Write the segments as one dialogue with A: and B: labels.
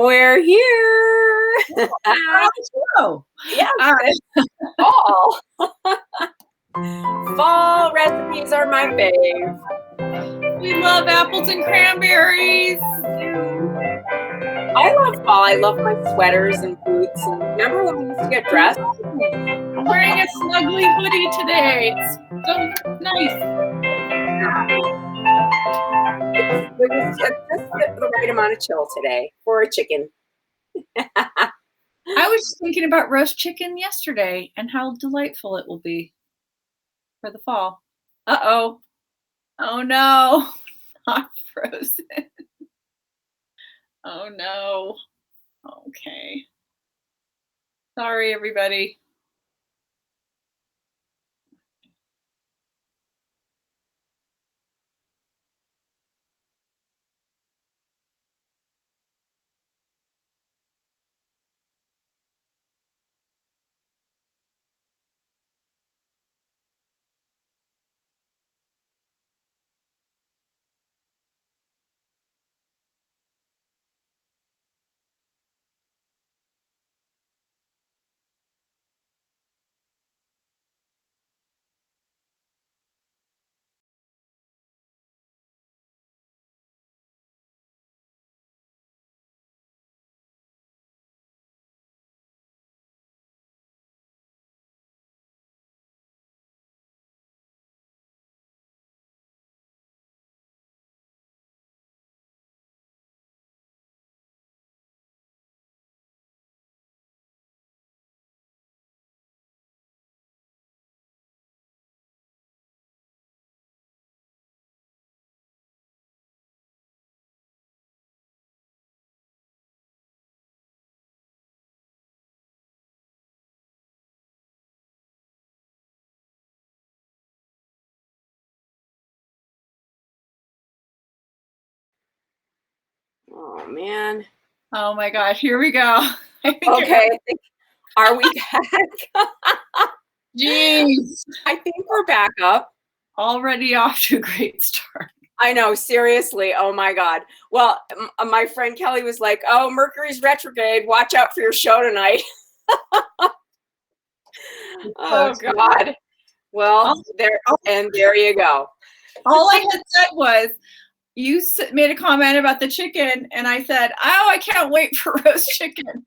A: We're here.
B: Oh,
A: Yes,
B: all right.
A: it's fall. Fall recipes are my fave.
B: We love apples and cranberries.
A: I love fall. I love my sweaters and boots. And remember when we used to get dressed?
B: I'm wearing a snuggly hoodie today. It's so nice.
A: It was just the right amount of chill today for a chicken.
B: I was just thinking about roast chicken yesterday and how delightful it will be for the fall. Uh-oh. Oh no. Not frozen. Oh no. Okay. Sorry, everybody.
A: Oh man.
B: Oh my gosh, here we go.
A: Okay. Are we back?
B: Jeez.
A: I think we're back up.
B: Already off to a great start.
A: I know, seriously. Oh my God. Well, my friend Kelly was like, "Oh, Mercury's retrograde. Watch out for your show tonight." Oh God. Well, there you go.
B: All I had said was, you made a comment about the chicken, and I said, "Oh, I can't wait for roast chicken."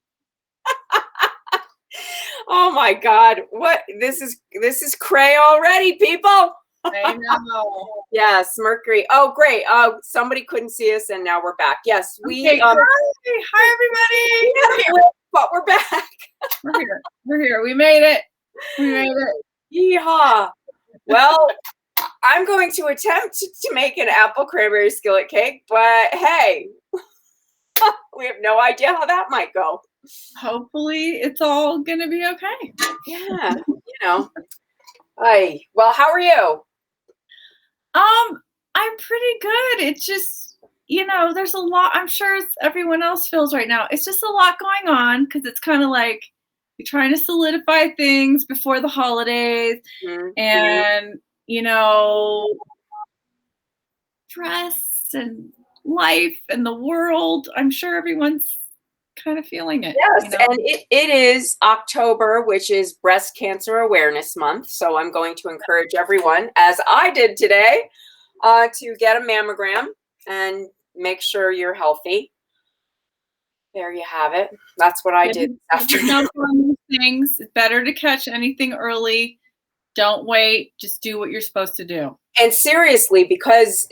A: Oh my God. What? This is cray already, people.
B: I know.
A: Yes, Mercury. Oh, great. Somebody couldn't see us, and now we're back. Yes, we.
B: Okay, hi everybody.
A: Yeah, but we're back.
B: We're here. We're here. We made it. We made it.
A: Yeehaw. Well, I'm going to attempt to make an apple cranberry skillet cake, but hey, we have no idea how that might go.
B: Hopefully, it's all gonna be okay.
A: Yeah, you know. Hey, well, how are you?
B: I'm pretty good. It's just, there's a lot. I'm sure everyone else feels right now. It's just a lot going on because it's kind of like you're trying to solidify things before the holidays, and stress and life and the world. I'm sure everyone's kind of feeling it.
A: Yes, and it is October, which is Breast Cancer Awareness Month. So I'm going to encourage everyone, as I did today, to get a mammogram and make sure you're healthy. There you have it. That's what I did this afternoon.
B: Things. It's better to catch anything early. Don't wait. Just do what you're supposed to do.
A: And seriously, because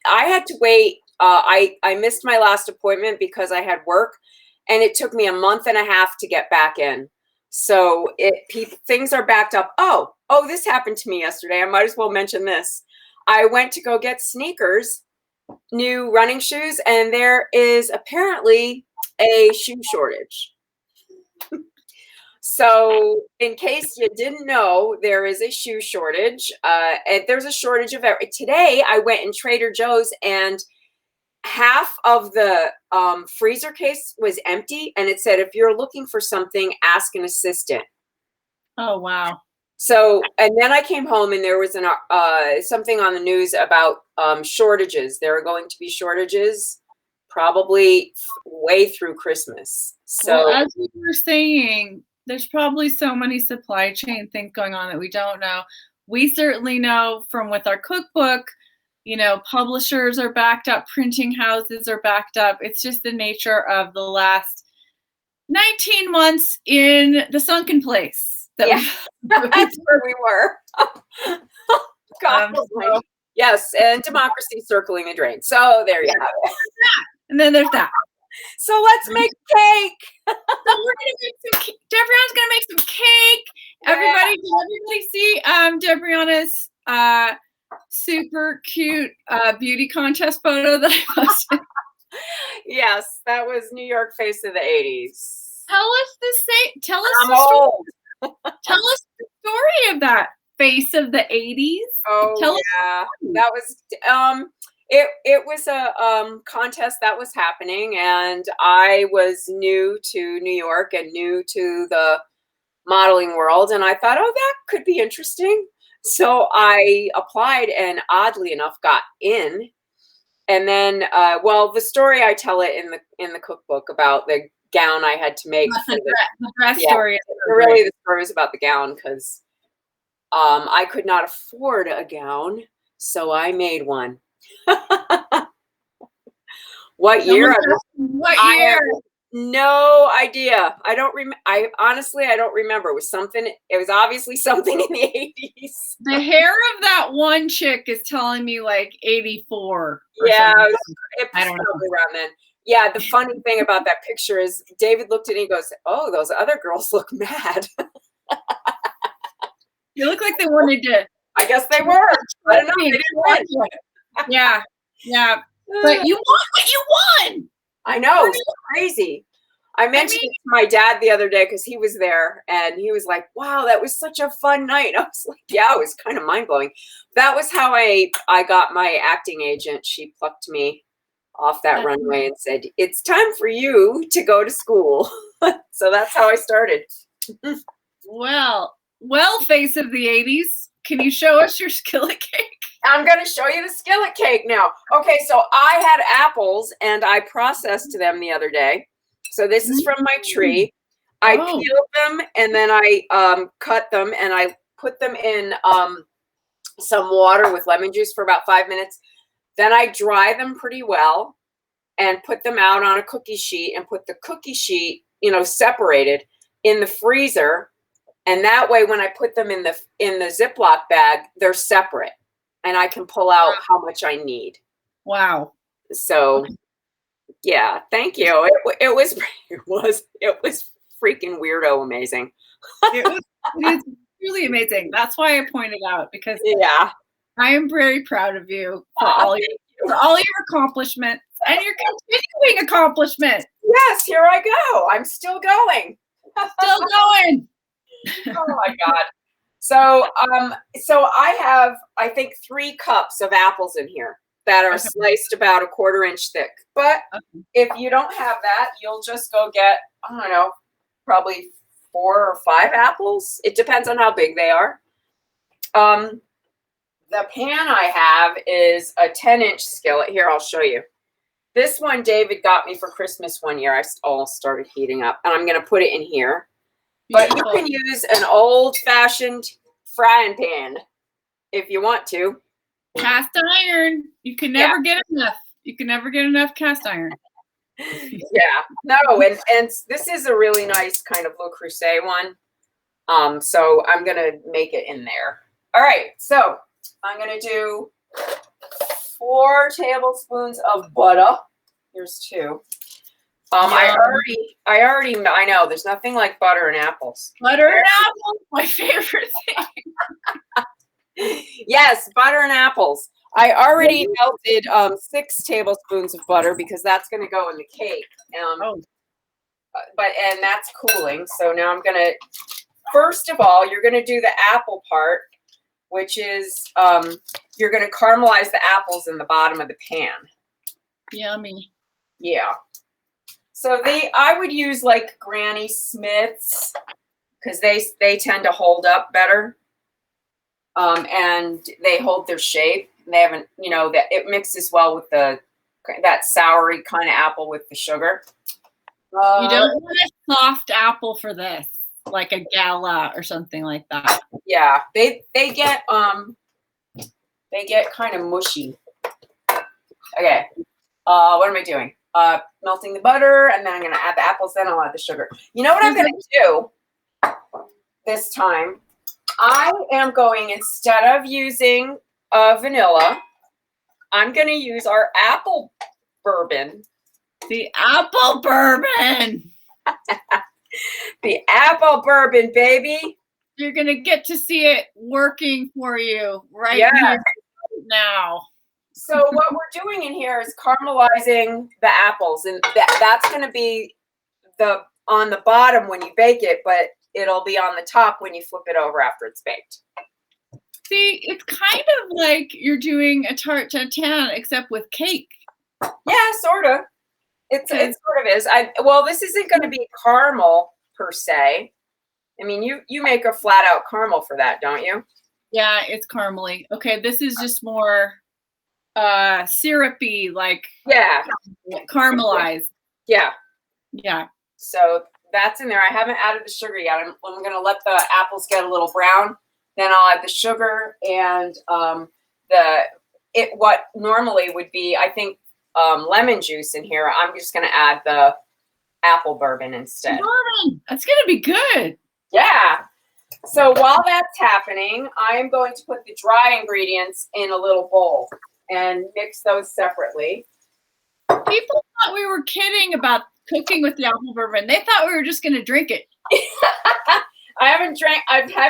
A: I had to wait. I missed my last appointment because I had work, and it took me a month and a half to get back in. So things are backed up. Oh, this happened to me yesterday. I might as well mention this. I went to go get sneakers, new running shoes, and there is apparently a shoe shortage. So in case you didn't know, there is a shoe shortage. And there's a shortage of everything. Today, I went in Trader Joe's and half of the freezer case was empty. And it said, if you're looking for something, ask an assistant.
B: Oh, wow.
A: So, and then I came home and there was something on the news about shortages. There are going to be shortages probably way through Christmas. So
B: well, as we were saying, there's probably so many supply chain things going on that we don't know. We certainly know from with our cookbook, you know, publishers are backed up, printing houses are backed up. It's just the nature of the last 19 months in the sunken place.
A: yeah, that's where we were. God,
B: so,
A: yes, and democracy circling the drain. So there you have it.
B: And then there's that.
A: So let's make cake.
B: So we're gonna make some cake. Debriana's gonna make some cake. Everybody, did everybody see Debriana's super cute beauty contest photo that I posted?
A: Yes, that was New York face of the 80s.
B: Tell us
A: Tell
B: the story of that face of the 80s.
A: Oh, yeah. That was it was a contest that was happening, and I was new to New York and new to the modeling world, and I thought, oh, that could be interesting. So I applied and oddly enough got in. And then well, the story I tell it in the cookbook about the gown I had to make.
B: The dress story.
A: Really, the story was about the gown because I could not afford a gown, so I made one. What year?
B: What
A: I
B: year?
A: have no idea. I don't remember. I honestly, I don't remember. It was something. It was obviously something in the 80s.
B: The hair of that one chick is telling me like 84.
A: Yeah, it was
B: I don't know.
A: around then. Yeah, the funny thing about that picture is David looked at it and he goes, "Oh, those other girls look mad."
B: You look like they wanted to.
A: I guess they were. I don't know. They didn't win.
B: Yeah, yeah. But you won what you won.
A: I know. It's crazy. I mentioned it to my dad the other day because he was there and he was like, wow, that was such a fun night. I was like, yeah, it was kind of mind blowing. That was how I got my acting agent. She plucked me off that runway and said, it's time for you to go to school. So that's how I started.
B: Well, face of the 80s. Can you show us your skillet cake?
A: I'm going to show you the skillet cake now. Okay, so I had apples and I processed them the other day. So this is from my tree. I peeled them and then I cut them and I put them in some water with lemon juice for about 5 minutes. Then I dry them pretty well and put them out on a cookie sheet and put the cookie sheet, you know, separated in the freezer. And that way, when I put them in the Ziploc bag, they're separate, and I can pull out how much I need.
B: Wow!
A: So, yeah, thank you. It was freaking weirdo amazing.
B: It's really amazing. That's why I pointed out because I am very proud of you for all your accomplishments and your continuing accomplishment.
A: Yes, here I go. I'm still going.
B: Still going.
A: Oh my God. So I have, I think, 3 cups of apples in here that are sliced about 1/4 inch thick. But if you don't have that, you'll just go get, I don't know, probably 4 or 5 apples. It depends on how big they are. The pan I have is a 10-inch skillet. Here, I'll show you. This one David got me for Christmas one year. I all started heating up, and I'm going to put it in here. But you can use an old-fashioned frying pan if you want to.
B: Cast iron. You can never get enough. You can never get enough cast iron.
A: Yeah. No, and this is a really nice kind of Le Creuset one. So I'm going to make it in there. All right. So I'm going to do 4 tablespoons of butter. Here's 2. I know there's nothing like butter and apples.
B: Butter and apples, my favorite
A: thing. Yes, butter and apples. I already melted 6 tablespoons of butter because that's going to go in the cake. And that's cooling. So now I'm going to, first of all, you're going to do the apple part, which is you're going to caramelize the apples in the bottom of the pan.
B: Yummy.
A: Yeah. So I would use like Granny Smith's because they tend to hold up better, and they hold their shape. They haven't, you know, that it mixes well with the that soury kind of apple with the sugar.
B: You don't want a soft apple for this, like a gala or something like that.
A: Yeah, they get kind of mushy. Okay, what am I doing? Melting the butter, and then I'm gonna add the apples. Then I'll add the sugar. You know what I'm gonna do this time? I am going, instead of using vanilla, I'm gonna use our apple bourbon.
B: The apple bourbon.
A: The apple bourbon, baby.
B: You're going to get to see it working for you here, right now.
A: So what we're doing in here is caramelizing the apples, and that's going to be on the bottom when you bake it, but it'll be on the top when you flip it over after it's baked.
B: See, it's kind of like you're doing a tarte tatin except with cake.
A: Yeah, sort of. It sort of is. Well, this isn't going to be caramel per se. I mean, you make a flat out caramel for that, don't you?
B: Yeah, it's caramely. Okay, this is just more syrupy, like caramelized.
A: Yeah.
B: Yeah.
A: So that's in there. I haven't added the sugar yet. I'm going to let the apples get a little brown. Then I'll add the sugar and what normally would be, I think, lemon juice in here. I'm just going to add the apple bourbon instead.
B: Bourbon. That's going to be good.
A: Yeah. So while that's happening, I am going to put the dry ingredients in a little bowl and mix those separately.
B: People thought we were kidding about cooking with the apple bourbon. They thought we were just going to drink it.
A: I have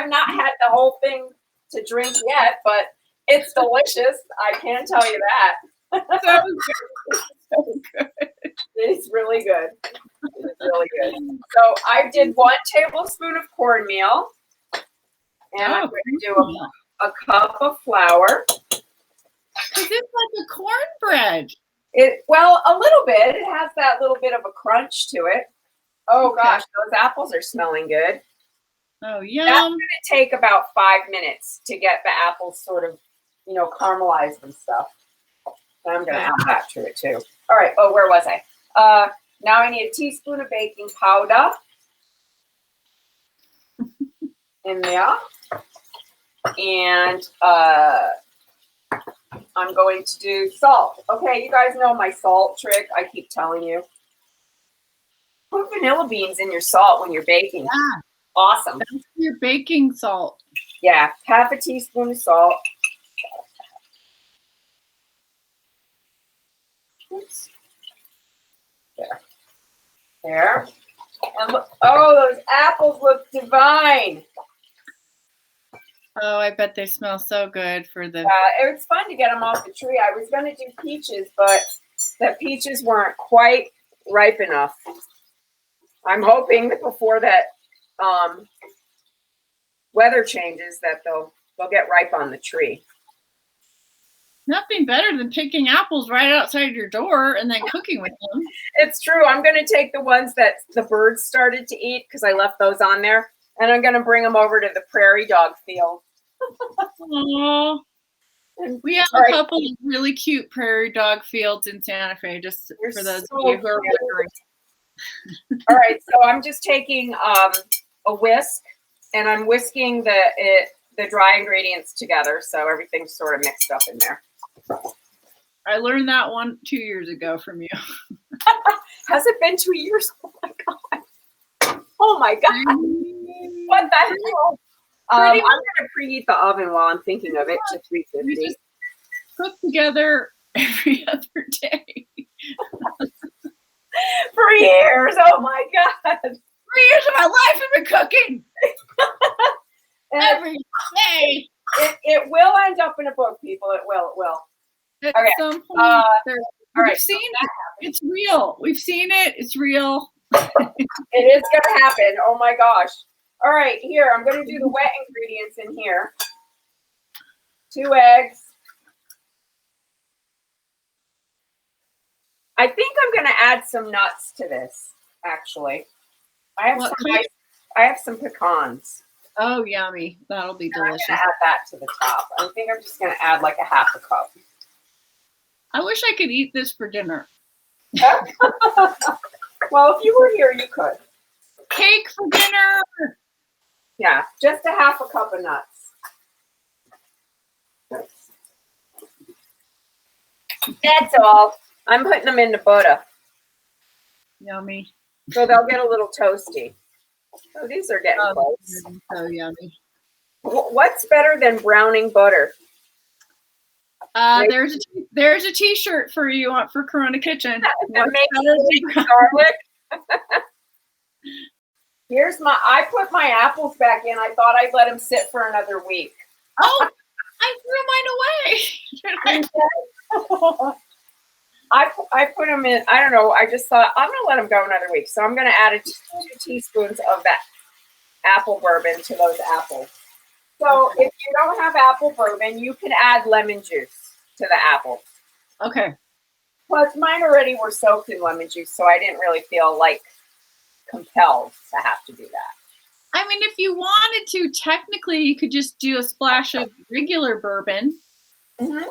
A: not had the whole thing to drink yet, but it's delicious. I can tell you that.
B: So good. So good.
A: It's really good. It's really good. So I did 1 tablespoon of cornmeal, and I'm going to do a cup of flour.
B: Is it like a cornbread?
A: Well, a little bit. It has that little bit of a crunch to it. Oh gosh, those apples are smelling good.
B: Oh, yum.
A: That's going to take about 5 minutes to get the apples sort of, caramelized and stuff. And I'm going to add that to it too. All right. Oh, where was I? Now I need a teaspoon of baking powder in there. And I'm going to do salt. Okay, you guys know my salt trick. I keep telling you. Put vanilla beans in your salt when you're baking.
B: Yeah.
A: Awesome.
B: That's your baking salt.
A: Yeah, half a teaspoon of salt. Oops. There. And look, those apples look divine.
B: Oh, I bet they smell so good for the...
A: It's fun to get them off the tree. I was going to do peaches, but the peaches weren't quite ripe enough. I'm hoping that before that weather changes that they'll get ripe on the tree.
B: Nothing better than picking apples right outside your door and then cooking with them.
A: It's true. I'm going to take the ones that the birds started to eat because I left those on there, and I'm going to bring them over to the prairie dog field.
B: Aww. We have a couple of really cute prairie dog fields in Santa Fe, just for those of you who are wondering.
A: All right, so I'm just taking a whisk, and I'm whisking the dry ingredients together so everything's sort of mixed up in there.
B: I learned that 2 years ago from you.
A: Has it been 2 years? Oh my god! Oh my god! What the hell? I'm going to preheat the oven while I'm thinking of it to 350.
B: We just cook together every other day.
A: 3 years! Oh my god!
B: 3 years of my life I've been cooking. Every day.
A: It will end up in a book, people. It will.
B: At
A: okay.
B: some point,
A: all right.
B: We've seen it. It's real. We've seen it. It's real.
A: It is going to happen. Oh my gosh. All right, here. I'm going to do the wet ingredients in here. 2 eggs. I think I'm going to add some nuts to this, actually. I have some pecans.
B: Oh, yummy. That'll be delicious.
A: I'm going to add that to the top. I think I'm just going to add like a half a cup.
B: I wish I could eat this for dinner.
A: Well, if you were here, you could.
B: Cake for dinner.
A: Yeah, just a half a cup of nuts. That's all. I'm putting them in the butter.
B: Yummy.
A: So they'll get a little toasty. Oh, these are getting close.
B: So yummy.
A: What's better than browning butter?
B: There's a T-shirt for you for Corona Kitchen.
A: Garlic. Here's I put my apples back in. I thought I'd let them sit for another week.
B: Oh, I threw mine away.
A: I put them in. I don't know. I just thought I'm gonna let them go another week. So I'm gonna add 2 teaspoons of that apple bourbon to those apples. So if you don't have apple bourbon, you can add lemon juice to the apples.
B: Okay.
A: Plus, mine already were soaked in lemon juice, so I didn't really feel like compelled to have to do that.
B: I mean, if you wanted to, technically, you could just do a splash of regular bourbon.
A: Mm-hmm.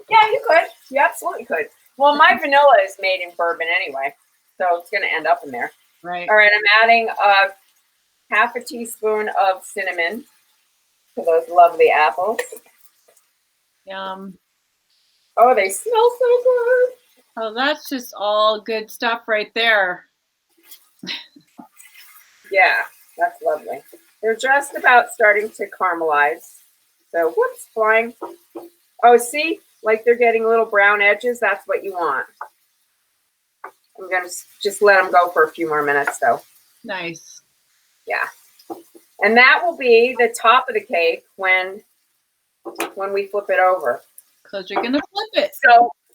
A: Yeah, you could. You absolutely could. Well, my vanilla is made in bourbon anyway, so it's going to end up in there.
B: Right.
A: All right, I'm adding half a teaspoon of cinnamon to those lovely apples.
B: Yum.
A: Oh, they smell so good.
B: Oh, that's just all good stuff right there.
A: Yeah, that's lovely. They're just about starting to caramelize. So, whoops, flying. Oh, see? Like they're getting little brown edges. That's what you want. I'm going to just let them go for a few more minutes, though.
B: Nice.
A: Yeah. And that will be the top of the cake when we flip it over.
B: Because you're going to flip it.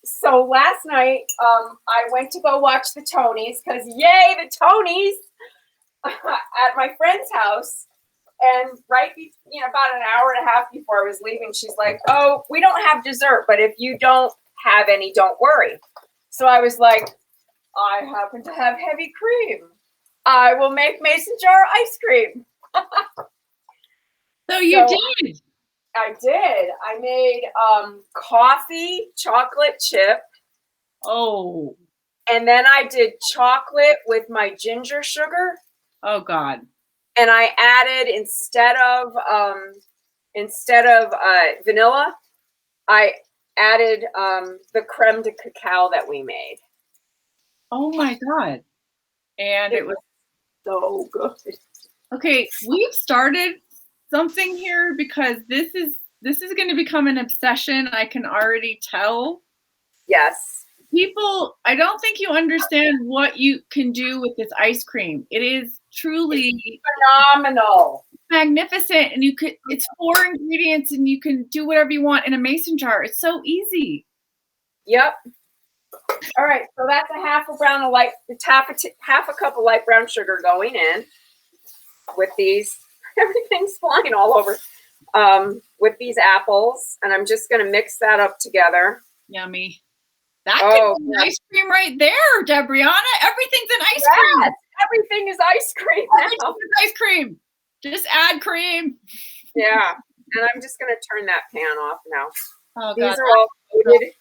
A: So last night, I went to go watch the Tonys because, yay, the Tonys at my friend's house. And about an hour and a half before I was leaving, she's like, oh, we don't have dessert, but if you don't have any, don't worry. So I was like, I happen to have heavy cream. I will make mason jar ice cream.
B: So you did.
A: I did. I made coffee chocolate chip.
B: Oh.
A: And then I did chocolate with my ginger sugar.
B: Oh, God.
A: And I added instead of vanilla, I added the creme de cacao that we made.
B: Oh my God. And it was
A: so good.
B: Okay, we've started something here because this is going to become an obsession. I can already tell.
A: Yes.
B: People, I don't think you understand what you can do with this ice cream. It is truly
A: phenomenal,
B: magnificent, and it's 4 ingredients, and you can do whatever you want in a mason jar. It's so easy.
A: Yep. All right, so that's half a cup of light brown sugar going in with these. Everything's flying all over with these apples, and I'm just going to mix that up together.
B: Yummy. That could be ice cream right there, Debriana. Everything's an ice cream.
A: Everything is ice cream now.
B: Everything is ice cream. Just add cream.
A: Yeah, and I'm just going to turn that pan off now.
B: Oh,
A: these are all coated.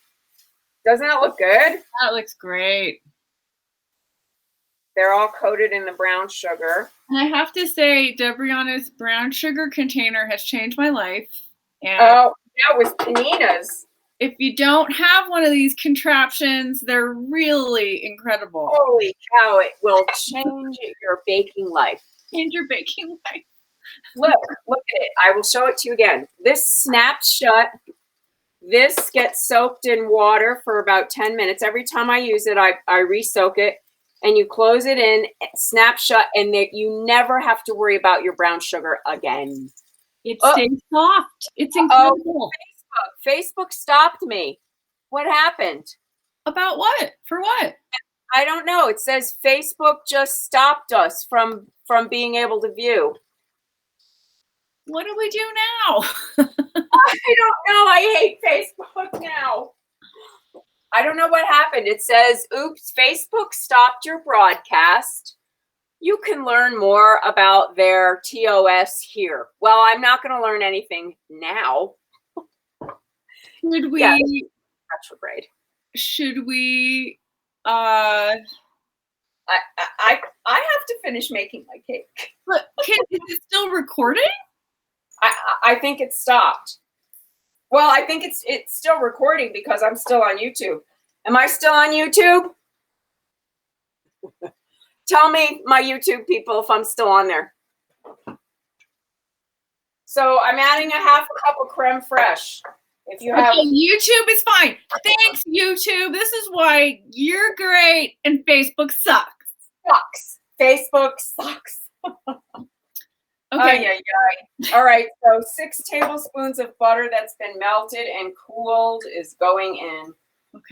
A: Doesn't that look good?
B: That looks great.
A: They're all coated in the brown sugar.
B: And I have to say, Debriana's brown sugar container has changed my life. And
A: that was Panina's.
B: If you don't have one of these contraptions, they're really incredible.
A: Holy cow, it will change your baking life.
B: Change your baking life.
A: Look at it. I will show it to you again. This snaps shut. This gets soaked in water for about 10 minutes. Every time I use it, I re-soak it. And you close it in, snap shut, and you never have to worry about your brown sugar again.
B: It stays soft. It's incredible.
A: Facebook stopped me. What happened?
B: About what? For what?
A: I don't know. It says Facebook just stopped us from being able to view.
B: What do we do now?
A: I don't know. I hate Facebook now. I don't know what happened. It says, oops, Facebook stopped your broadcast. You can learn more about their TOS here. Well, I'm not going to learn anything now.
B: Should we
A: retrograde.
B: Should we?
A: I have to finish making my cake.
B: But is it still recording?
A: I think it stopped. Well, I think it's still recording because I'm still on YouTube. Am I still on YouTube? Tell me, my YouTube people, if I'm still on there. So I'm adding a half a cup of creme fraiche. If you have
B: YouTube is fine. Thanks, YouTube. This is why you're great and Facebook sucks.
A: Facebook sucks.
B: Okay.
A: All right. So 6 tablespoons of butter that's been melted and cooled is going in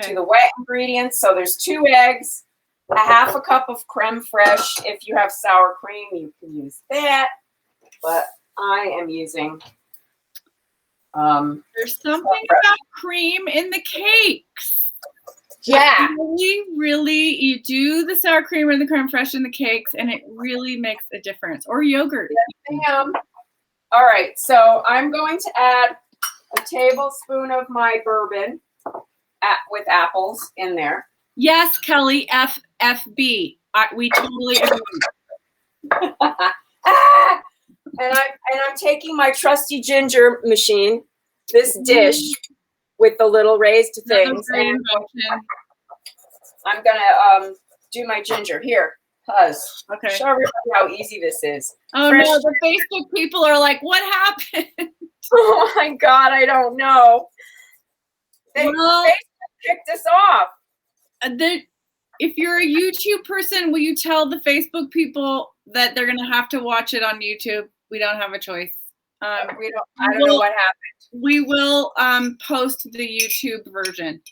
A: to the wet ingredients. So there's 2 eggs, a half a cup of creme fraiche. If you have sour cream, you can use that. But I am using.
B: There's something about cream in the cakes.
A: Yeah.
B: Really, you do the sour cream or the creme fraiche in the cakes, and it really makes a difference. Or yogurt.
A: Yes, ma'am. All right. So I'm going to add a tablespoon of my bourbon with apples in there.
B: Yes, Kelly, FFB. We totally agree.
A: And I'm taking my trusty ginger machine, this dish with the little raised things, and I'm gonna do my ginger here. Cause show everybody how easy this is.
B: Oh no, the Facebook people are like, what happened?
A: Oh my God, I don't know. Facebook kicked us off.
B: If you're a YouTube person, will you tell the Facebook people that they're gonna have to watch it on YouTube? We don't have a choice.
A: I don't know what happened.
B: We will post the YouTube version.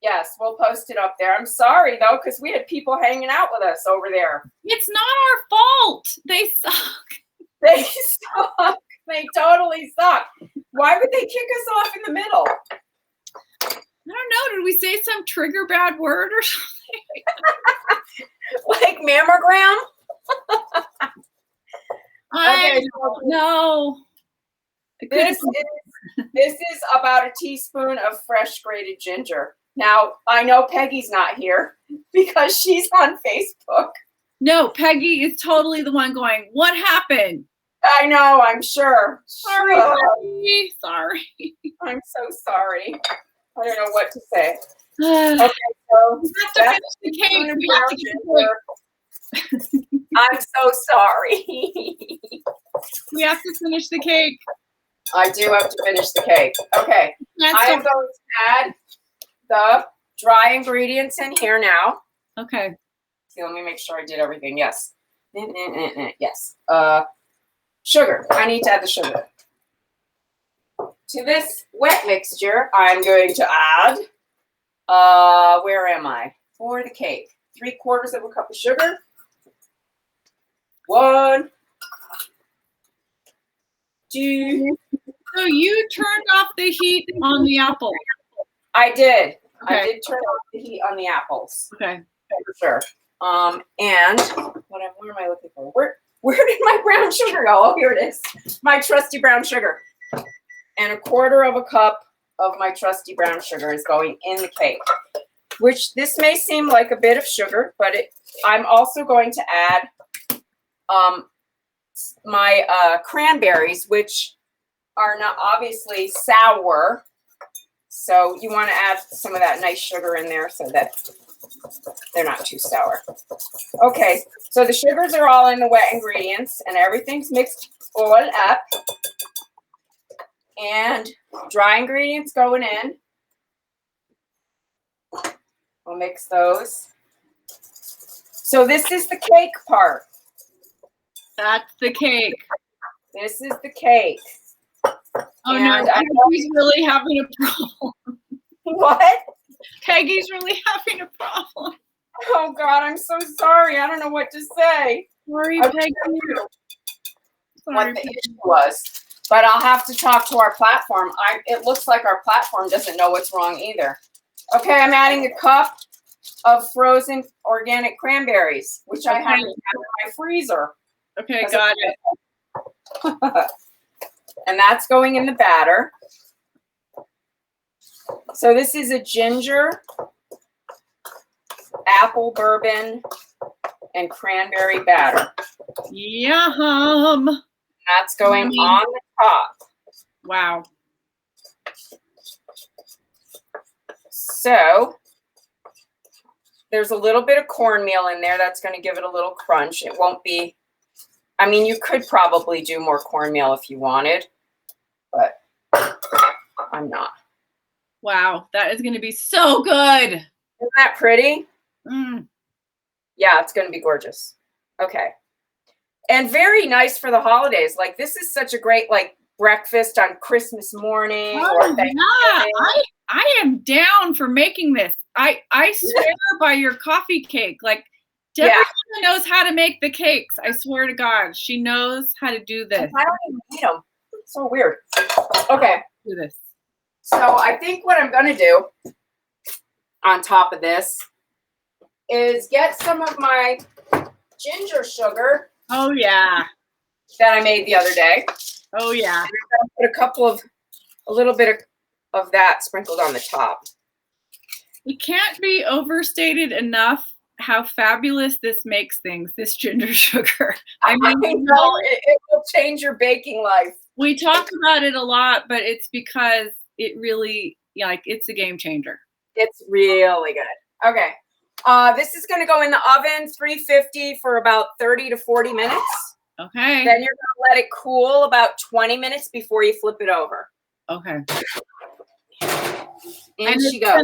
A: Yes, we'll post it up there. I'm sorry though, because we had people hanging out with us over there.
B: It's not our fault. They suck.
A: They suck. They totally suck. Why would they kick us off in the middle?
B: I don't know. Did we say some trigger bad word or something?
A: Like mammogram?
B: I don't know.
A: This is about a teaspoon of fresh grated ginger. Now, I know Peggy's not here because she's on Facebook.
B: No, Peggy is totally the one going, what happened?
A: I know, I'm sure.
B: Sorry, Peggy. Sorry.
A: I'm so sorry. I don't know what to say. Okay, so
B: we have to finish the cake. We have to get the cake.
A: I'm so sorry.
B: We have to finish the cake.
A: I do have to finish the cake. Okay. I am going to add the dry ingredients in here now.
B: Okay.
A: See, let me make sure I did everything. Yes. Yes. Sugar. I need to add the sugar. To this wet mixture, I'm going to add, where am I? For the cake. 3/4 of a cup of sugar. 1, 2.
B: So you turned off the heat on the apple.
A: I did.
B: Okay.
A: I did turn off the heat on the apples.
B: Okay.
A: For sure. And where am I looking for? Where did my brown sugar go? Oh, here it is. My trusty brown sugar. And 1/4 cup of my trusty brown sugar is going in the cake. Which this may seem like a bit of sugar, but I'm also going to add my cranberries, which are not obviously sour. So you want to add some of that nice sugar in there so that they're not too sour. Okay, so the sugars are all in the wet ingredients and everything's mixed all up. And dry ingredients going in. We'll mix those. So this is the cake part.
B: That's the cake.
A: This is the cake.
B: Oh no, Peggy's really having a problem.
A: What?
B: Peggy's really having a problem.
A: Oh God, I'm so sorry. I don't know what to say.
B: Sorry, Peggy.
A: What the issue was. But I'll have to talk to our platform. It looks like our platform doesn't know what's wrong either. Okay, I'm adding a cup of frozen organic cranberries, which I have in my freezer.
B: Okay, got it.
A: And that's going in the batter. So this is a ginger, apple bourbon, and cranberry batter.
B: Yum.
A: That's going on the top.
B: Wow.
A: So there's a little bit of cornmeal in there. That's going to give it a little crunch. It won't be, I mean, you could probably do more cornmeal if you wanted, but I'm not.
B: Wow, that is going to be so good.
A: Isn't that pretty?
B: Mm.
A: Yeah, it's going to be gorgeous. Okay. And very nice for the holidays. Like, this is such a great, like, breakfast on Christmas morning or Thanksgiving.
B: Yeah, I am down for making this. I swear by your coffee cake. Like, Deborah knows how to make the cakes. I swear to God, she knows how to do this.
A: I don't even eat them. It's so weird. Okay.
B: Do this.
A: So I think what I'm going to do on top of this is get some of my ginger sugar.
B: Oh, yeah.
A: That I made the other day.
B: Oh, yeah.
A: And I'm going to put a little bit of that sprinkled on the top.
B: It can't be overstated enough how fabulous this makes things, this ginger sugar. I mean,
A: it will change your baking life.
B: We talk about it a lot, but it's because it really, like, it's a game changer.
A: It's really good. Okay. This is going to go in the oven, 350 for about 30 to 40 minutes.
B: Okay.
A: Then you're going to let it cool about 20 minutes before you flip it over.
B: Okay.
A: And she goes.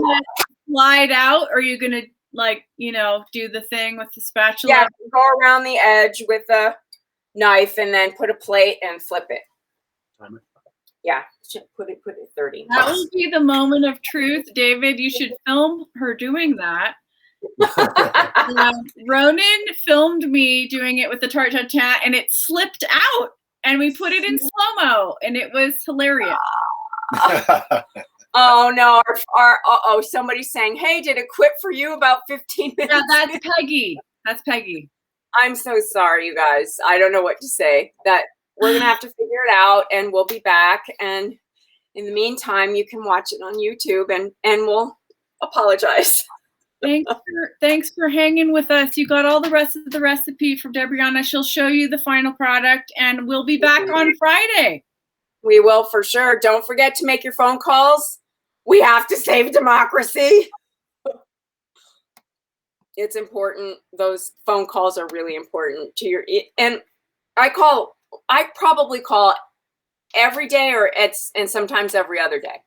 B: Slide out, or are you going to, like, you know, do the thing with the spatula?
A: Yeah, go around the edge with a knife and then put a plate and flip it. Yeah, put it 30.
B: That will be the moment of truth. David, you should film her doing that. Ronan filmed me doing it with the tart tat, and it slipped out, and we put it in slow-mo, and it was hilarious.
A: Oh no! Somebody's saying, "Hey, did it quit for you about 15 minutes?"
B: Yeah, that's Peggy. That's Peggy.
A: I'm so sorry, you guys. I don't know what to say. That we're gonna have to figure it out, and we'll be back. And in the meantime, you can watch it on YouTube, and we'll apologize.
B: Thanks for hanging with us. You got all the rest of the recipe from Debriana. She'll show you the final product, and we'll be back on Friday.
A: We will for sure. Don't forget to make your phone calls. We have to save democracy. It's important. Those phone calls are really important to your, and I probably call every day and sometimes every other day.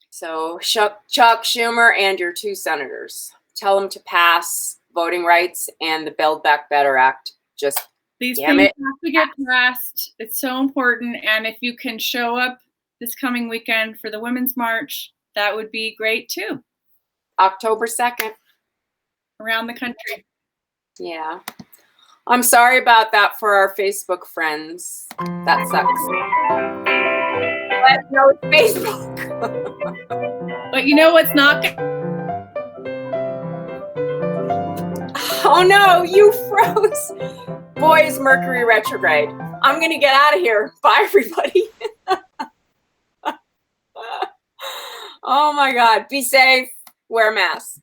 A: So Chuck Schumer and your 2 senators, tell them to pass voting rights and the Build Back Better Act. Just
B: these things have to get passed. It's so important. And if you can show up this coming weekend for the Women's March, that would be great too.
A: October 2nd.
B: Around the country.
A: Yeah. I'm sorry about that for our Facebook friends. That sucks. But no, it's Facebook.
B: But you know what's not?
A: Oh no, you froze. Boy, is Mercury retrograde. I'm going to get out of here. Bye, everybody. Oh my God. Be safe. Wear a mask.